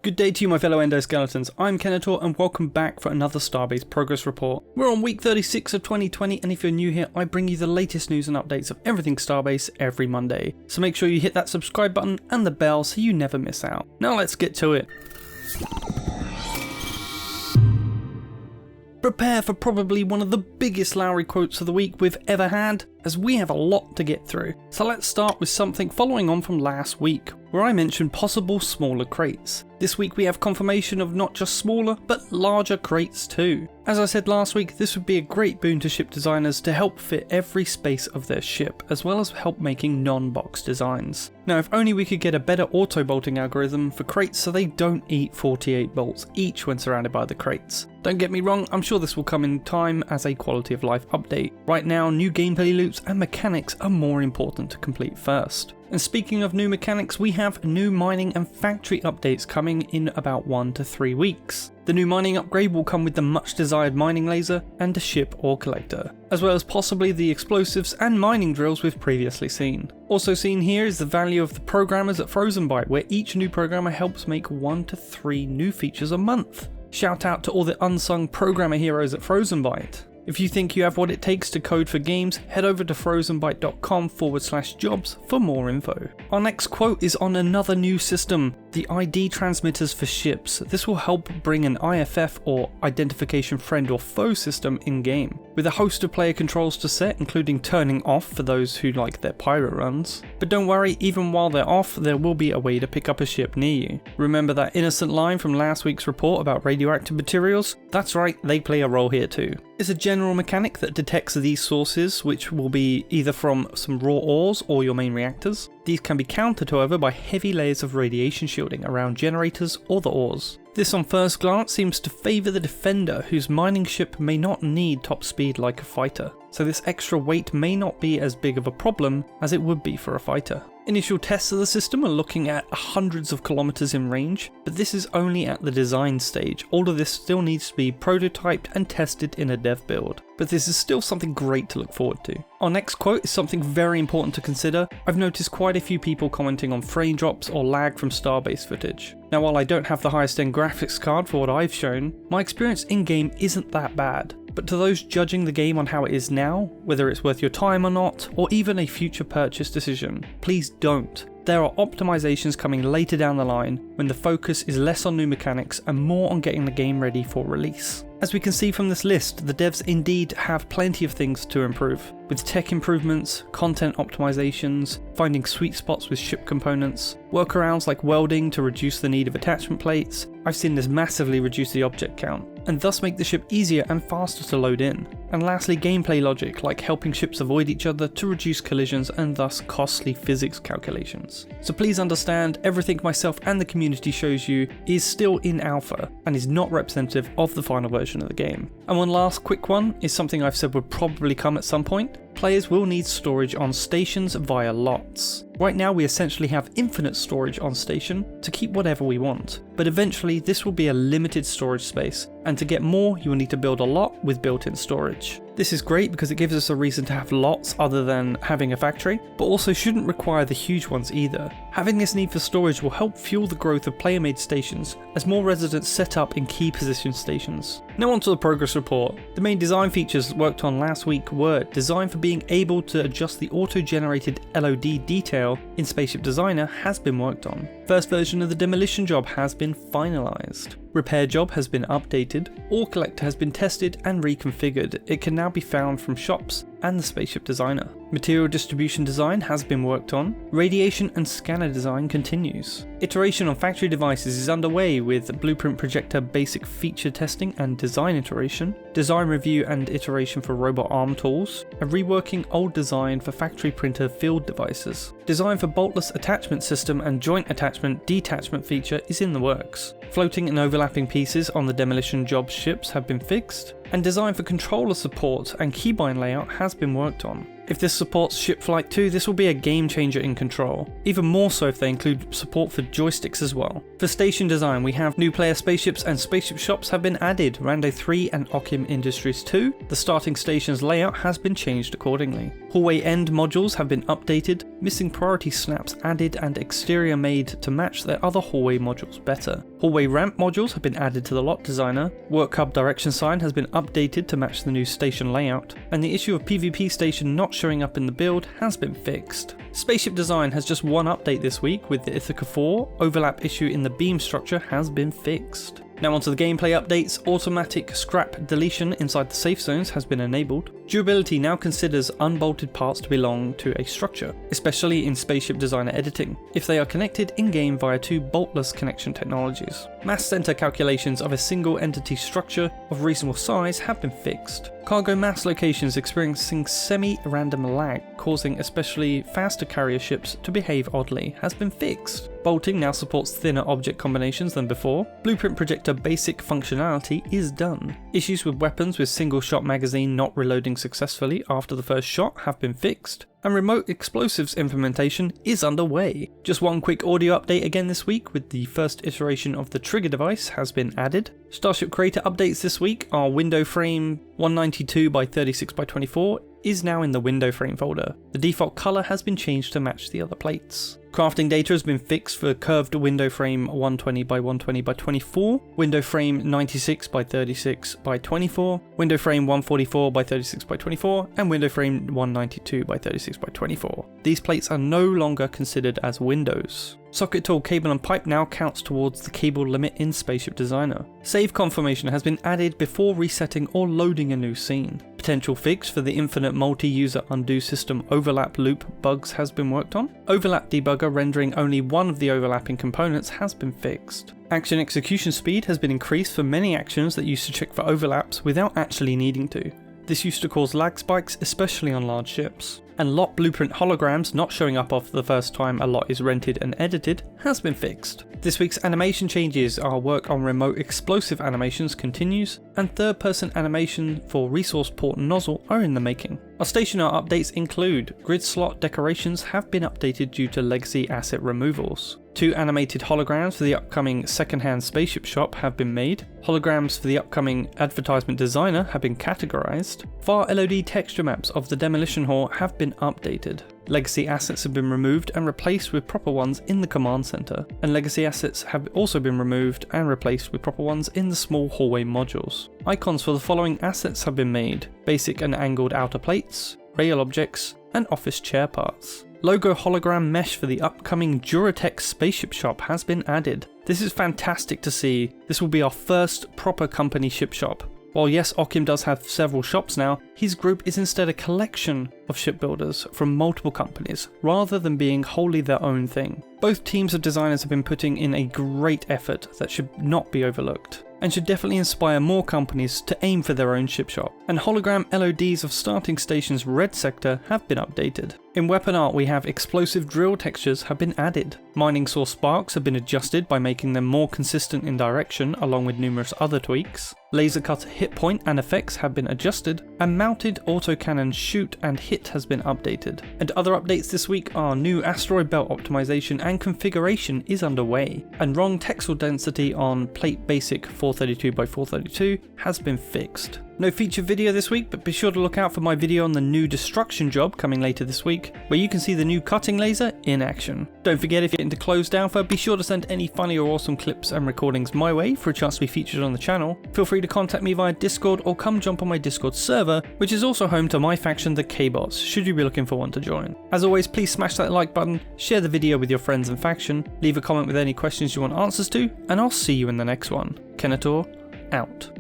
Good day to you, my fellow endoskeletons. I'm Kenetor and welcome back for another Starbase progress report. We're on week 36 of 2020, and if you're new here, I bring you the latest news and updates of everything Starbase every Monday. So make sure you hit that subscribe button and the bell so you never miss out. Now let's get to it. Prepare for probably one of the biggest Lowry quotes of the week we've ever had, as we have a lot to get through. So let's start with something following on from last week, where I mentioned possible smaller crates. This week we have confirmation of not just smaller, but larger crates too. As I said last week, this would be a great boon to ship designers to help fit every space of their ship, as well as help making non-box designs. Now, if only we could get a better auto-bolting algorithm for crates so they don't eat 48 bolts each when surrounded by the crates. Don't get me wrong, I'm sure this will come in time as a quality of life update. Right now, new gameplay loops and mechanics are more important to complete first. And speaking of new mechanics, we have new mining and factory updates coming in about 1 to 3 weeks. The new mining upgrade will come with the much desired mining laser and a ship ore collector, as well as possibly the explosives and mining drills we've previously seen. Also seen here is the value of the programmers at Frozenbyte, where each new programmer helps make 1 to 3 new features a month. Shout out to all the unsung programmer heroes at Frozenbyte. If you think you have what it takes to code for games, head over to frozenbyte.com/jobs for more info. Our next quote is on another new system, the ID transmitters for ships. This will help bring an IFF or identification friend or foe system in game, with a host of player controls to set, including turning off for those who like their pirate runs. But don't worry, even while they're off, there will be a way to pick up a ship near you. Remember that innocent line from last week's report about radioactive materials? That's right, they play a role here too. It's a general mechanic that detects these sources, which will be either from some raw ores or your main reactors. These can be countered, however, by heavy layers of radiation shielding around generators or the ores. This on first glance seems to favour the defender, whose mining ship may not need top speed like a fighter, so this extra weight may not be as big of a problem as it would be for a fighter. Initial tests of the system are looking at hundreds of kilometers in range, but this is only at the design stage. All of this still needs to be prototyped and tested in a dev build, but this is still something great to look forward to. Our next quote is something very important to consider. I've noticed quite a few people commenting on frame drops or lag from Starbase footage. Now, while I don't have the highest end graphics card for what I've shown, my experience in-game isn't that bad. But to those judging the game on how it is now, whether it's worth your time or not, or even a future purchase decision, please don't. There are optimizations coming later down the line when the focus is less on new mechanics and more on getting the game ready for release. As we can see from this list, the devs indeed have plenty of things to improve, with tech improvements, content optimizations, finding sweet spots with ship components, workarounds like welding to reduce the need of attachment plates. I've seen this massively reduce the object count, and thus make the ship easier and faster to load in. And lastly, gameplay logic, like helping ships avoid each other to reduce collisions and thus costly physics calculations. So please understand, everything myself and the community shows you is still in alpha and is not representative of the final version of the game. And one last quick one is something I've said would probably come at some point. Players will need storage on stations via lots. Right now we essentially have infinite storage on station to keep whatever we want, but eventually this will be a limited storage space, and to get more you will need to build a lot with built-in storage. This is great because it gives us a reason to have lots other than having a factory, but also shouldn't require the huge ones either. Having this need for storage will help fuel the growth of player-made stations as more residents set up in key position stations. Now onto the progress report. The main design features worked on last week were designed for being able to adjust the auto-generated LOD detail in Spaceship Designer has been worked on. First version of the demolition job has been finalised. Repair job has been updated, ore collector has been tested and reconfigured. It can now be found from shops and the Spaceship Designer. Material distribution design has been worked on. Radiation and scanner design continues. Iteration on factory devices is underway with blueprint projector basic feature testing and design iteration, design review and iteration for robot arm tools, and reworking old design for factory printer field devices. Design for boltless attachment system and joint attachment detachment feature is in the works. Floating and overlapping pieces on the demolition job ships have been fixed, and design for controller support and keybind layout has been worked on. If this supports Ship Flight 2, this will be a game changer in control, even more so if they include support for joysticks as well. For station design, we have new player spaceships and spaceship shops have been added, Rando 3 and Occam Industries 2. The starting station's layout has been changed accordingly. Hallway end modules have been updated, missing priority snaps added and exterior made to match their other hallway modules better. Hallway ramp modules have been added to the lot designer, work hub direction sign has been updated to match the new station layout, and the issue of PvP station not showing up in the build has been fixed. Spaceship design has just one update this week with the Ithaca 4, overlap issue in the beam structure has been fixed. Now onto the gameplay updates. Automatic scrap deletion inside the safe zones has been enabled. Durability now considers unbolted parts to belong to a structure, especially in Spaceship Designer editing, if they are connected in-game via two boltless connection technologies. Mass center calculations of a single entity structure of reasonable size have been fixed. Cargo mass locations experiencing semi-random lag, causing especially faster carrier ships to behave oddly, has been fixed. Bolting now supports thinner object combinations than before. Blueprint projector basic functionality is done. Issues with weapons with single shot magazine not reloading successfully after the first shot have been fixed, and remote explosives implementation is underway. Just one quick audio update again this week, with the first iteration of the trigger device has been added. Starship Creator updates this week are window frame 192 by 36 by 24 is now in the window frame folder. The default color has been changed to match the other plates. Crafting data has been fixed for curved window frame 120 by 120 by 24, window frame 96 by 36 by 24, window frame 144 by 36 by 24, and window frame 192 by 36 by 24. These plates are no longer considered as windows. Socket tool cable and pipe now counts towards the cable limit in Spaceship Designer. Save confirmation has been added before resetting or loading a new scene. Potential fix for the infinite multi-user undo system overlap loop bugs has been worked on. Overlap debugger rendering only one of the overlapping components has been fixed. Action execution speed has been increased for many actions that used to check for overlaps without actually needing to. This used to cause lag spikes, especially on large ships. And lot blueprint holograms not showing up after the first time a lot is rented and edited has been fixed. This week's animation changes are work on remote explosive animations continues, and third person animation for resource port nozzle are in the making. Our station art updates include grid slot decorations have been updated due to legacy asset removals. 2 animated holograms for the upcoming second-hand spaceship shop have been made. Holograms for the upcoming advertisement designer have been categorized. VAR LOD texture maps of the demolition hall have been updated. Legacy assets have been removed and replaced with proper ones in the command center, and legacy assets have also been removed and replaced with proper ones in the small hallway modules. Icons for the following assets have been made: basic and angled outer plates, rail objects, and office chair parts. Logo hologram mesh for the upcoming Duratech spaceship shop has been added. This is fantastic to see. This will be our first proper company ship shop. While yes, Occam does have several shops now, his group is instead a collection of shipbuilders from multiple companies, rather than being wholly their own thing. Both teams of designers have been putting in a great effort that should not be overlooked, and should definitely inspire more companies to aim for their own ship shop. And hologram LODs of starting station's red sector have been updated. In weapon art we have explosive drill textures have been added. Mining source sparks have been adjusted by making them more consistent in direction, along with numerous other tweaks. Laser cutter hit point and effects have been adjusted, and mounted autocannon shoot and hit has been updated. And other updates this week are new asteroid belt optimization and configuration is underway, and wrong texel density on plate basic 432 by 432 has been fixed. No feature video this week, but be sure to look out for my video on the new destruction job coming later this week, where you can see the new cutting laser in action. Don't forget, if you're into closed alpha, be sure to send any funny or awesome clips and recordings my way for a chance to be featured on the channel. Feel free to contact me via Discord or come jump on my Discord server, which is also home to my faction, the K-Bots, should you be looking for one to join. As always, please smash that like button, share the video with your friends and faction, leave a comment with any questions you want answers to, and I'll see you in the next one. Kenetor, out.